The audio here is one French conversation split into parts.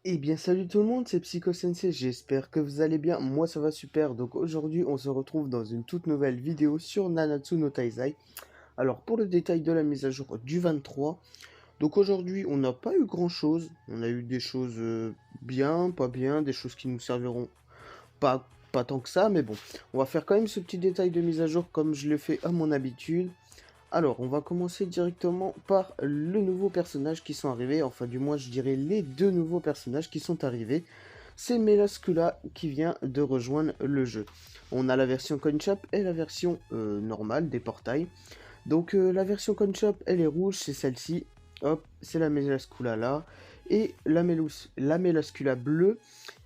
Eh bien salut tout le monde, c'est Psycho Sensei, j'espère que vous allez bien, moi ça va super, donc aujourd'hui on se retrouve dans une toute nouvelle vidéo sur Nanatsu no Taizai. Alors pour le détail de la mise à jour du 23, donc aujourd'hui on n'a pas eu grand chose, on a eu des choses bien, pas bien, des choses qui nous serviront pas tant que ça, mais bon, on va faire quand même ce petit détail de mise à jour comme je le fais à mon habitude. Alors, on va commencer directement par le nouveau personnage qui sont arrivés, enfin du moins je dirais les deux nouveaux personnages qui sont arrivés. C'est Melascula qui vient de rejoindre le jeu. On a la version Coin Shop et la version normale des portails. Donc la version Coin Shop, elle est rouge, c'est celle-ci. Hop, c'est la Melascula là. Et la Melascula bleue.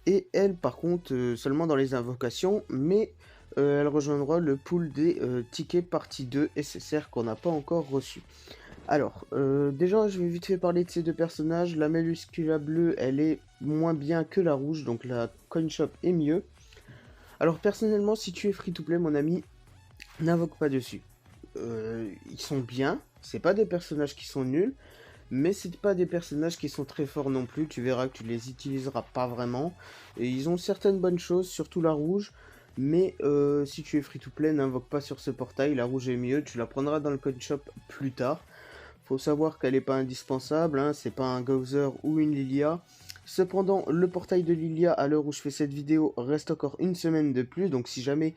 Et elle, par contre, seulement dans les invocations, mais elle rejoindra le pool des tickets partie 2 SSR qu'on n'a pas encore reçu. Alors, déjà, je vais vite fait parler de ces deux personnages. La Meluscula bleue, elle est moins bien que la rouge, donc la Coin Shop est mieux. Alors, personnellement, si tu es free-to-play, mon ami, n'invoque pas dessus. Ils sont bien, c'est pas des personnages qui sont nuls, mais c'est pas des personnages qui sont très forts non plus, tu verras que tu les utiliseras pas vraiment. Et ils ont certaines bonnes choses, surtout la rouge, mais si tu es free to play, n'invoque pas sur ce portail, la rouge est mieux, tu la prendras dans le coin shop plus tard. Faut savoir qu'elle n'est pas indispensable, hein, c'est pas un Gowser ou une Lilia. Cependant, le portail de Lilia, à l'heure où je fais cette vidéo, reste encore une semaine de plus. Donc si jamais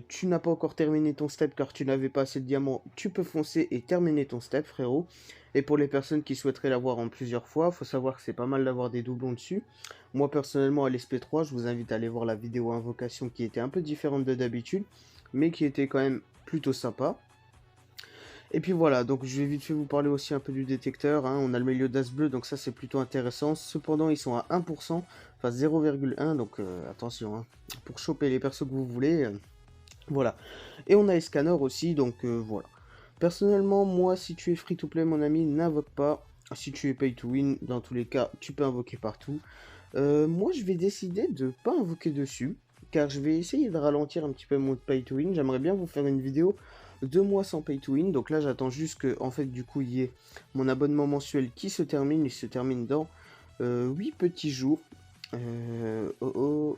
tu n'as pas encore terminé ton step car tu n'avais pas assez de diamants, tu peux foncer et terminer ton step, frérot. Et pour les personnes qui souhaiteraient l'avoir en plusieurs fois, faut savoir que c'est pas mal d'avoir des doublons dessus. Moi personnellement à l'SP3, je vous invite à aller voir la vidéo invocation qui était un peu différente de d'habitude, mais qui était quand même plutôt sympa. Et puis voilà, donc je vais vite fait vous parler aussi un peu du détecteur, hein. On a le Meliodas bleu, donc ça c'est plutôt intéressant. Cependant, ils sont à 1%, enfin 0,1, donc attention, hein, pour choper les persos que vous voulez. Voilà. Et on a Escanor aussi, donc voilà. Personnellement, moi, si tu es free to play, mon ami, n'invoque pas. Si tu es pay to win, dans tous les cas, tu peux invoquer partout. Moi, je vais décider de pas invoquer dessus, car je vais essayer de ralentir un petit peu mon pay to win. J'aimerais bien vous faire une vidéo 2 mois sans pay to win. Donc là, j'attends juste que, en fait, du coup, il y ait mon abonnement mensuel qui se termine. Il se termine dans 8 petits jours.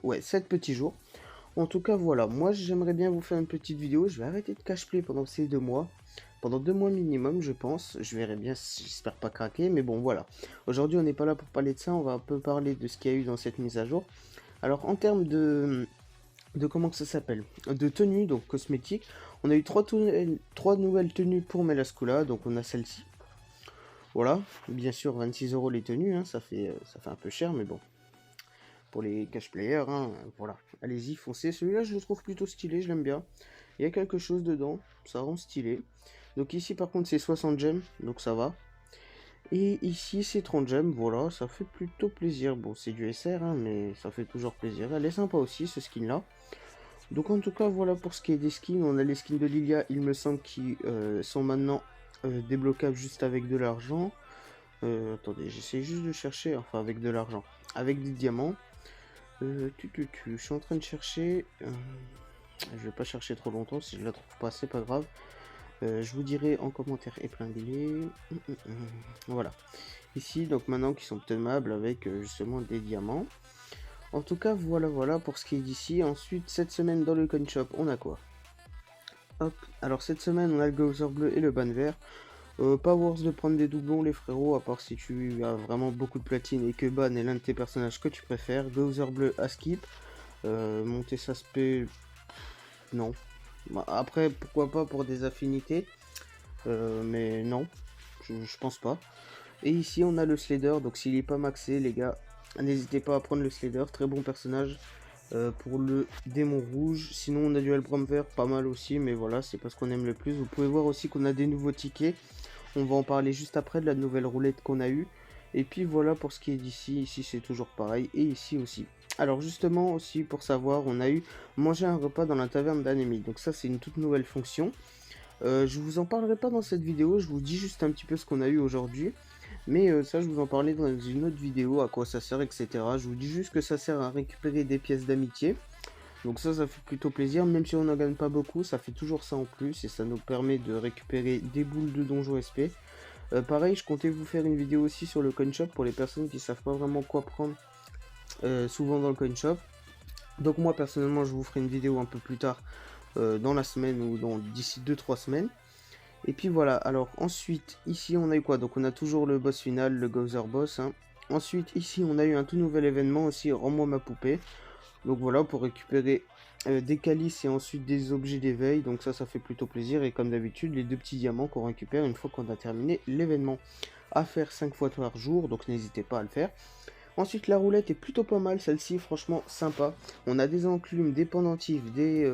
Ouais, 7 petits jours. En tout cas, voilà, moi j'aimerais bien vous faire une petite vidéo. Je vais arrêter de cache-play pendant ces 2 mois. Pendant 2 mois minimum, je pense. Je verrai bien, j'espère pas craquer, mais bon, voilà. Aujourd'hui, on n'est pas là pour parler de ça. On va un peu parler de ce qu'il y a eu dans cette mise à jour. Alors, en termes de comment que ça s'appelle, de tenues, donc cosmétiques, on a eu trois nouvelles tenues pour Melascula. Donc, on a celle-ci. Voilà, bien sûr, 26 € les tenues, hein, ça fait un peu cher, mais bon, pour les cash players, hein, voilà. Allez-y, foncez. Celui-là, je le trouve plutôt stylé, je l'aime bien. Il y a quelque chose dedans, ça rend stylé. Donc ici, par contre, c'est 60 gemmes, donc ça va. Et ici, c'est 30 gemmes, voilà, ça fait plutôt plaisir. Bon, c'est du SR, hein, mais ça fait toujours plaisir. Elle est sympa aussi, ce skin-là. Donc en tout cas, voilà pour ce qui est des skins. On a les skins de Lilia, il me semble, qui sont maintenant débloquables juste avec de l'argent. Attendez, j'essaie juste de chercher, enfin avec de l'argent, avec des diamants. Je suis en train de chercher. Je vais pas chercher trop longtemps. Si je la trouve pas, c'est pas grave. Je vous dirai en commentaire épinglé. Voilà. Ici, donc maintenant qui sont obtenables avec justement des diamants. En tout cas, voilà pour ce qui est d'ici. Ensuite, cette semaine dans le coin shop, on a quoi? Hop. Alors cette semaine, on a le Geyser bleu et le ban vert. Pas worth de prendre des doublons les frérots, à part si tu as vraiment beaucoup de platine et que Ban est l'un de tes personnages que tu préfères. Geyser bleu à skip. Monter sa spé, non. Bah, après, pourquoi pas pour des affinités, mais non, je pense pas. Et ici, on a le Slader, donc s'il est pas maxé, les gars, n'hésitez pas à prendre le Slader, très bon personnage pour le démon rouge. Sinon, on a du Hellbrom vert, pas mal aussi, mais voilà, c'est pas ce qu'on aime le plus. Vous pouvez voir aussi qu'on a des nouveaux tickets. On va en parler juste après de la nouvelle roulette qu'on a eue. Et puis voilà pour ce qui est d'ici, ici c'est toujours pareil, et ici aussi. Alors justement aussi pour savoir, on a eu manger un repas dans la taverne d'Anemi. Donc ça c'est une toute nouvelle fonction. Je vous en parlerai pas dans cette vidéo, je vous dis juste un petit peu ce qu'on a eu aujourd'hui. Mais ça je vous en parlais dans une autre vidéo, à quoi ça sert, etc. Je vous dis juste que ça sert à récupérer des pièces d'amitié. Donc ça fait plutôt plaisir, même si on n'en gagne pas beaucoup, ça fait toujours ça en plus. Et ça nous permet de récupérer des boules de donjon SP. Pareil, je comptais vous faire une vidéo aussi sur le coin shop pour les personnes qui savent pas vraiment quoi prendre souvent dans le coin shop. Donc moi personnellement je vous ferai une vidéo un peu plus tard dans la semaine ou d'ici 2-3 semaines. Et puis voilà, alors ensuite ici on a eu quoi? Donc on a toujours le boss final, le Geyser Boss, hein. Ensuite ici on a eu un tout nouvel événement aussi, Rends-moi ma poupée. Donc voilà, pour récupérer des calices et ensuite des objets d'éveil. Donc ça fait plutôt plaisir. Et comme d'habitude, les 2 petits diamants qu'on récupère une fois qu'on a terminé l'événement. À faire 5 fois par jour, donc n'hésitez pas à le faire. Ensuite, la roulette est plutôt pas mal, celle-ci, franchement sympa. On a des enclumes, des pendentifs, des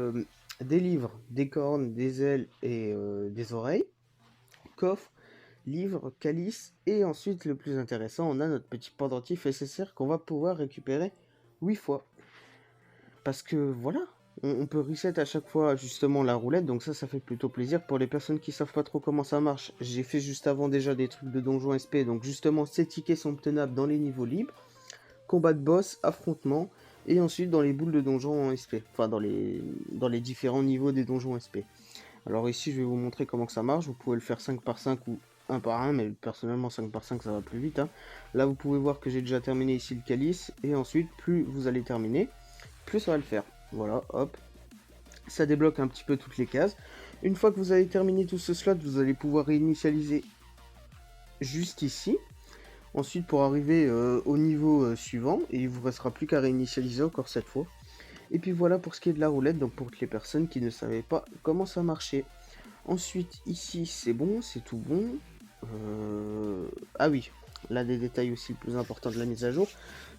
livres, des cornes, des ailes et des oreilles. Coffre, livre, calice. Et ensuite, le plus intéressant, on a notre petit pendentif SSR qu'on va pouvoir récupérer 8 fois. Parce que voilà, on peut reset à chaque fois justement la roulette, donc ça fait plutôt plaisir. Pour les personnes qui savent pas trop comment ça marche, j'ai fait juste avant déjà des trucs de donjon SP, donc justement ces tickets sont obtenables dans les niveaux libres, combat de boss, affrontement, et ensuite dans les boules de donjon en SP, enfin dans les différents niveaux des donjons SP. Alors ici je vais vous montrer comment que ça marche, vous pouvez le faire 5 par 5 ou 1 par 1, mais personnellement 5 par 5 ça va plus vite, hein. Là vous pouvez voir que j'ai déjà terminé ici le calice, et ensuite plus vous allez terminer, plus ça va le faire. Voilà, hop. Ça débloque un petit peu toutes les cases. Une fois que vous avez terminé tout ce slot, vous allez pouvoir réinitialiser juste ici. Ensuite, pour arriver au niveau suivant, et il vous restera plus qu'à réinitialiser encore cette fois. Et puis voilà pour ce qui est de la roulette, donc pour les personnes qui ne savaient pas comment ça marchait. Ensuite, ici, c'est bon, c'est tout bon. Ah oui, là des détails aussi plus importants de la mise à jour.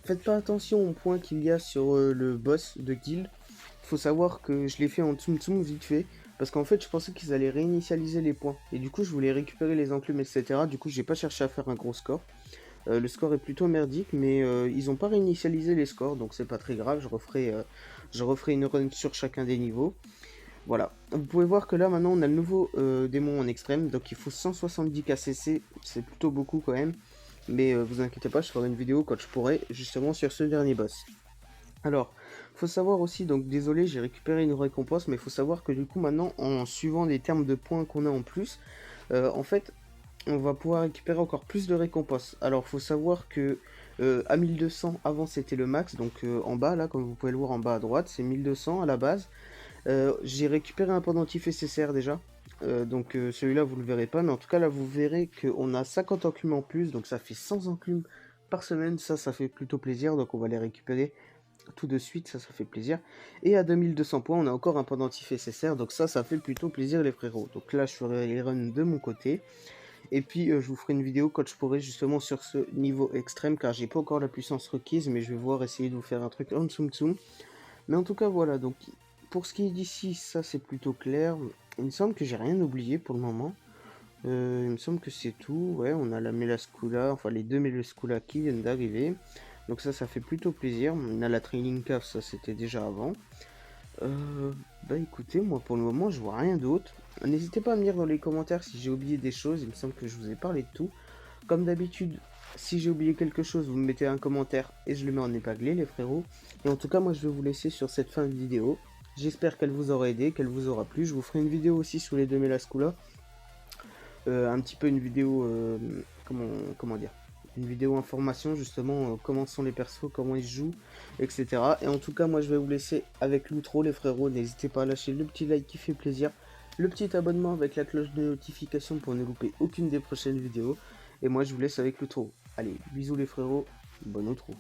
Faites pas attention aux points qu'il y a sur le boss de guild. Faut savoir que je l'ai fait en tsum tsum vite fait. Parce qu'en fait, je pensais qu'ils allaient réinitialiser les points. Et du coup, je voulais récupérer les enclumes, etc. Du coup, j'ai pas cherché à faire un gros score. Le score est plutôt merdique, mais ils ont pas réinitialisé les scores. Donc c'est pas très grave, je referai une run sur chacun des niveaux. Voilà, vous pouvez voir que là maintenant on a le nouveau démon en extrême, donc il faut 170 KCC, c'est plutôt beaucoup quand même, mais vous inquiétez pas, je ferai une vidéo quand je pourrai justement sur ce dernier boss. Alors, faut savoir aussi, donc désolé j'ai récupéré une récompense, mais il faut savoir que du coup maintenant en suivant les termes de points qu'on a en plus, en fait on va pouvoir récupérer encore plus de récompenses. Alors faut savoir que à 1200 avant c'était le max, donc en bas là comme vous pouvez le voir en bas à droite c'est 1200 à la base. J'ai récupéré un pendentif SSR déjà. Donc celui-là vous le verrez pas, mais en tout cas là vous verrez qu'on a 50 enclumes en plus, donc ça fait 100 enclumes par semaine, ça fait plutôt plaisir, donc on va les récupérer tout de suite, ça fait plaisir. Et à 2200 points on a encore un pendentif SSR, donc ça fait plutôt plaisir les frérots. Donc là je ferai les runs de mon côté, et puis je vous ferai une vidéo quand je pourrai justement sur ce niveau extrême, car j'ai pas encore la puissance requise, mais je vais voir essayer de vous faire un truc en tsum tsum. Mais en tout cas voilà, donc pour ce qui est d'ici, ça c'est plutôt clair. Il me semble que j'ai rien oublié pour le moment. Il me semble que c'est tout. Ouais, on a la Melascula, enfin les deux Melascula qui viennent d'arriver. Donc ça fait plutôt plaisir. On a la Training Cave, ça c'était déjà avant. Bah écoutez, moi pour le moment je vois rien d'autre. N'hésitez pas à me dire dans les commentaires si j'ai oublié des choses. Il me semble que je vous ai parlé de tout. Comme d'habitude, si j'ai oublié quelque chose, vous me mettez un commentaire et je le mets en épinglé les frérots. Et en tout cas, moi je vais vous laisser sur cette fin de vidéo. J'espère qu'elle vous aura aidé, qu'elle vous aura plu. Je vous ferai une vidéo aussi sur les deux Melascula. Un petit peu une vidéo, comment dire, une vidéo information justement, comment sont les persos, comment ils se jouent, etc. Et en tout cas, moi je vais vous laisser avec l'outro les frérots. N'hésitez pas à lâcher le petit like qui fait plaisir, le petit abonnement avec la cloche de notification pour ne louper aucune des prochaines vidéos. Et moi je vous laisse avec l'outro. Allez, bisous les frérots, bon outro.